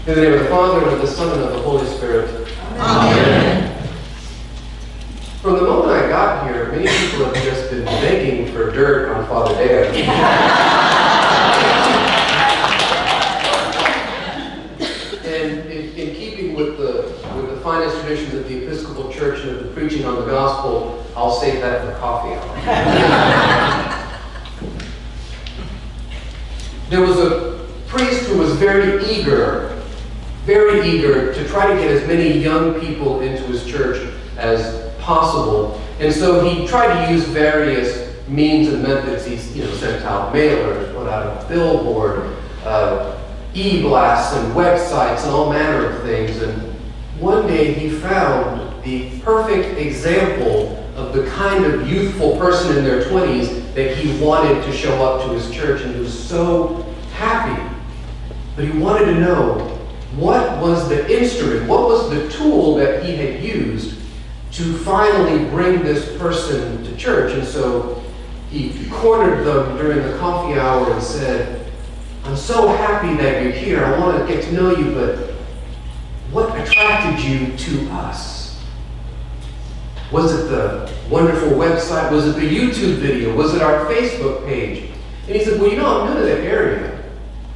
In the name of the Father, and of the Son, and of the Holy Spirit. Amen. From the moment I got here, many people have just been begging for dirt on Father Dan. And in keeping with the finest traditions of the Episcopal Church and of the preaching on the gospel, I'll save that for coffee hour. There was a priest who was very eager to try to get as many young people into his church as possible. And so he tried to use various means and methods. He sent out mailers, put out a billboard, e-blasts and websites and all manner of things. And one day he found the perfect example of the kind of youthful person in their 20s that he wanted to show up to his church, and he was so happy. But he wanted to know what was the instrument, what was the tool that he had used to finally bring this person to church. And so he cornered them during the coffee hour and said, "I'm so happy that you're here. I want to get to know you, but what attracted you to us? Was it the wonderful website? Was it the YouTube video? Was it our Facebook page?" And he said, "Well, I'm new to that area.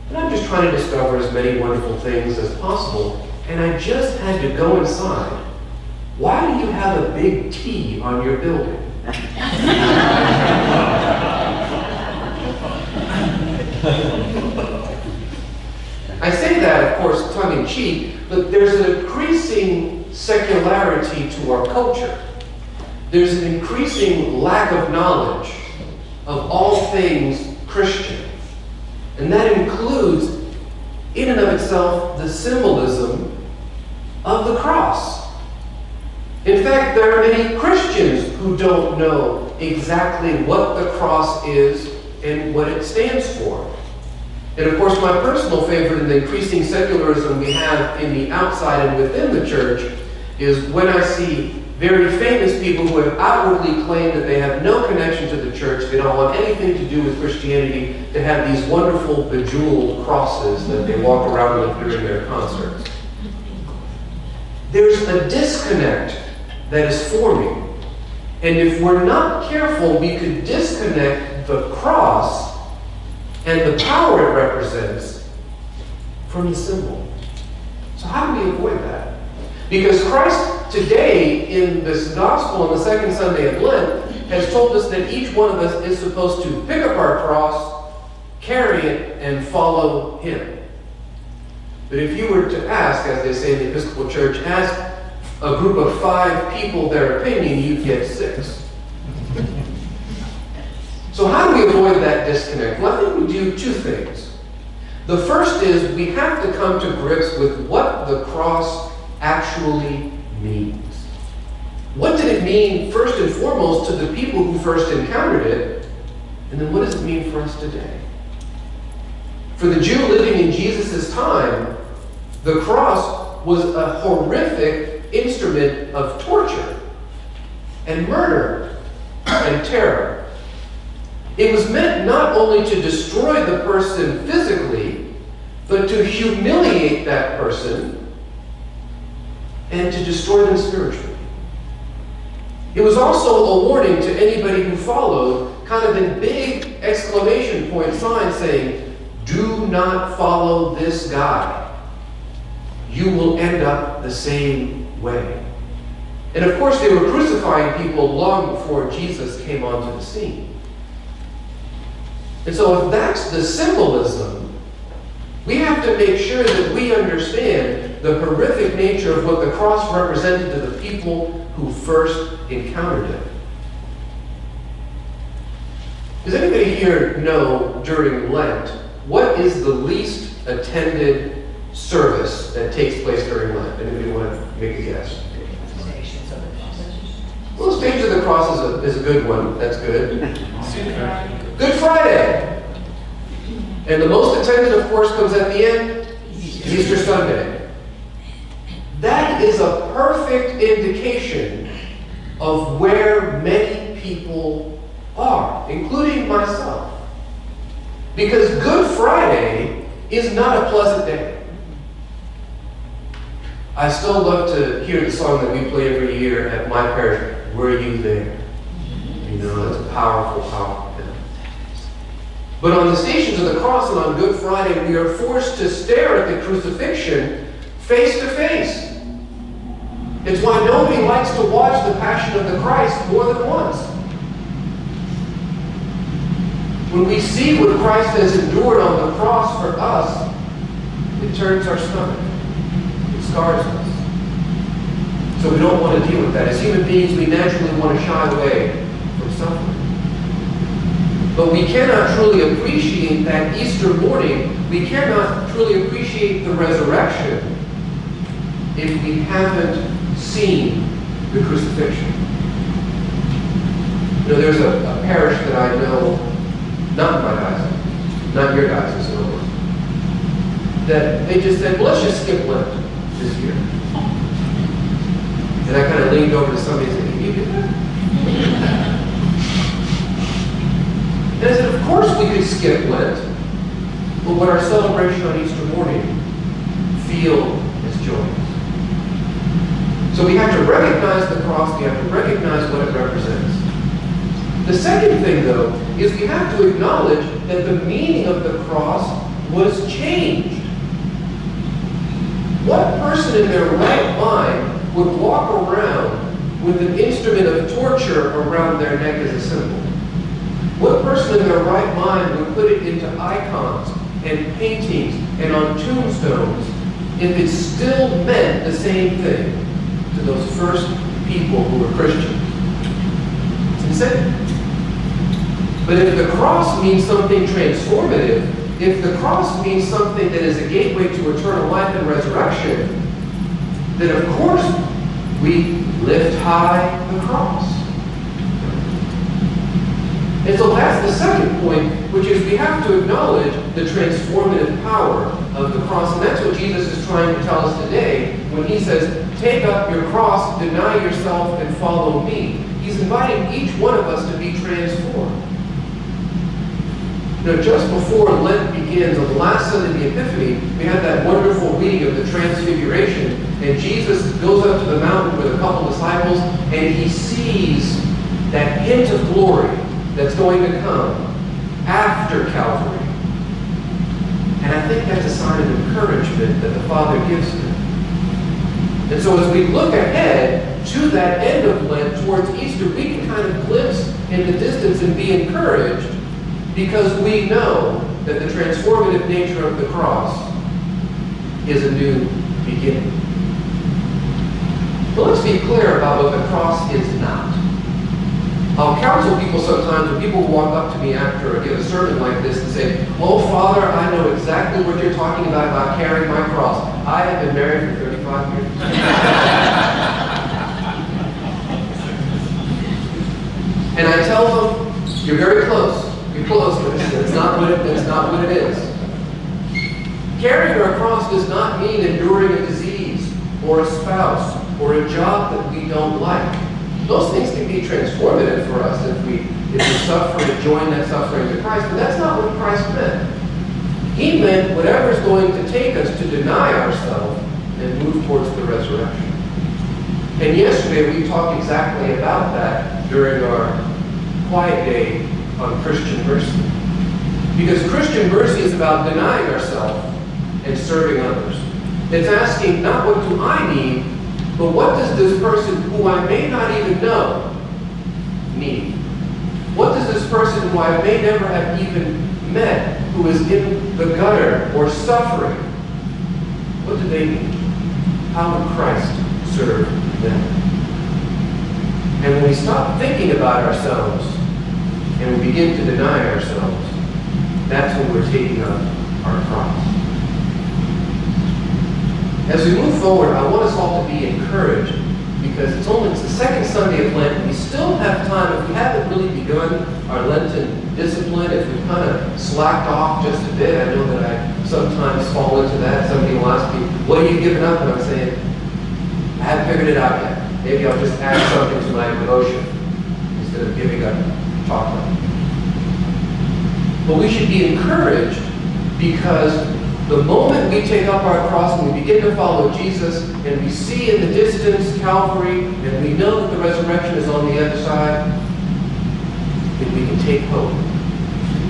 And I'm just trying to discover as many wonderful things as possible. And I just had to go inside. Why do you have a big T on your building?" I say that, of course, tongue-in-cheek, but there's an increasing secularity to our culture. There's an increasing lack of knowledge of all things Christian. And that includes, in and of itself, the symbolism of the cross. In fact, there are many Christians who don't know exactly what the cross is and what it stands for. And of course, my personal favorite in the increasing secularism we have in the outside and within the church is when I see very famous people who have outwardly claimed that they have no connection to the church, they don't want anything to do with Christianity, to have these wonderful bejeweled crosses that they walk around with during their concerts. There's a disconnect that is forming. And if we're not careful, we could disconnect the cross and the power it represents from the symbol. So how do we avoid that? Because Christ today, in this gospel on the second Sunday of Lent, has told us that each one of us is supposed to pick up our cross, carry it, and follow him. But if you were to ask, as they say in the Episcopal Church, ask a group of 5 people their opinion, you'd get 6. So how do we avoid that disconnect? Well, I think we do 2 things. The first is we have to come to grips with what the cross actually means. What did it mean, first and foremost, to the people who first encountered it? And then what does it mean for us today? For the Jew living in Jesus' time, the cross was a horrific instrument of torture and murder and terror. It was meant not only to destroy the person physically, but to humiliate that person and to destroy them spiritually. It was also a warning to anybody who followed, kind of in big exclamation point signs saying, "Do not follow this guy. You will end up the same way." And of course, they were crucifying people long before Jesus came onto the scene. And so if that's the symbolism, we have to make sure that we understand the horrific nature of what the cross represented to the people who first encountered it. Does anybody here know during Lent what is the least attended service that takes place during Lent? Anybody want to make a guess? Well, the Stage of the Cross is a good one. That's good. Good Friday. And the most attended, of course, comes at the end, Easter Sunday. That is a perfect indication of where many people are, including myself. Because Good Friday is not a pleasant day. I still love to hear the song that we play every year at my parish, "Were You There?" You know, it's a powerful, powerful hymn. But on the Stations of the Cross and on Good Friday, we are forced to stare at the crucifixion face to face. It's why nobody likes to watch the Passion of the Christ more than once. When we see what Christ has endured on the cross for us, it turns our stomach. It scars us. So we don't want to deal with that. As human beings, we naturally want to shy away from suffering. But we cannot truly appreciate that Easter morning. We cannot truly appreciate the resurrection if we haven't seen the crucifixion. You know, there's a parish that I know, not my diocese, not your diocese in other words, that they just said, well, let's just skip Lent this year. And I kind of leaned over to somebody and said, can you do that? And I said, of course we could skip Lent, but would our celebration on Easter morning feel as joyous? So we have to recognize the cross, we have to recognize what it represents. The second thing, though, is we have to acknowledge that the meaning of the cross was changed. What person in their right mind would walk around with an instrument of torture around their neck as a symbol? What person in their right mind would put it into icons and paintings and on tombstones if it still meant the same thing to those first people who were Christians? It's insane. But if the cross means something transformative, if the cross means something that is a gateway to eternal life and resurrection, then of course we lift high the cross. And so that's the second point, which is we have to acknowledge the transformative power of the cross. And that's what Jesus is trying to tell us today when he says, take up your cross, deny yourself, and follow me. He's inviting each one of us to be transformed. You know, just before Lent begins, on the last Sunday of the Epiphany, we had that wonderful reading of the Transfiguration, and Jesus goes up to the mountain with a couple of disciples, and he sees that hint of glory that's going to come after Calvary. And I think that's a sign of encouragement that the Father gives him. And so as we look ahead to that end of Lent, towards Easter, we can kind of glimpse in the distance and be encouraged because we know that the transformative nature of the cross is a new beginning. But let's be clear about what the cross is not. I'll counsel people sometimes when people walk up to me after I give a sermon like this and say, oh, Father, I know exactly what you're talking about carrying my cross. I have been married for 35 years. And I tell them, you're very close. You're close, but it's not what it is. Carrying our cross does not mean enduring a disease or a spouse or a job that we don't like. Those things can be transformative for us if we suffer and join that suffering to Christ, but that's not what Christ meant. He meant whatever's going to take us to deny ourselves and move towards the resurrection. And yesterday we talked exactly about that during our quiet day on Christian mercy. Because Christian mercy is about denying ourselves and serving others. It's asking not what do I need, but what does this person who I may not even know need? What does this person who I may never have even met, who is in the gutter or suffering, what do they need? How would Christ serve them? And when we stop thinking about ourselves and we begin to deny ourselves, that's when we're taking up our cross. As we move forward, I want us all to be encouraged because it's the second Sunday of Lent. We still have time. If we haven't really begun our Lenten discipline, if we've kind of slacked off just a bit, I know that I sometimes fall into that. Somebody will ask me, what are you giving up? And I'm saying, I haven't figured it out yet. Maybe I'll just add something to my devotion instead of giving up chocolate. But we should be encouraged because The moment we take up our cross and we begin to follow Jesus, and we see in the distance Calvary, and we know that the resurrection is on the other side, then we can take hope.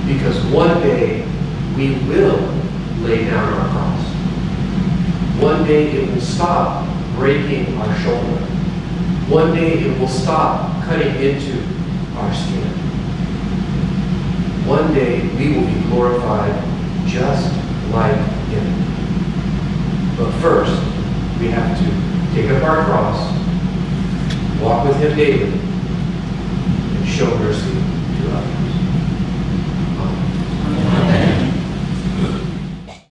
Because one day we will lay down our cross. One day it will stop breaking our shoulder. One day it will stop cutting into our skin. One day we will be glorified just like Him. But first, we have to take up our cross, walk with Him daily, and show mercy to others.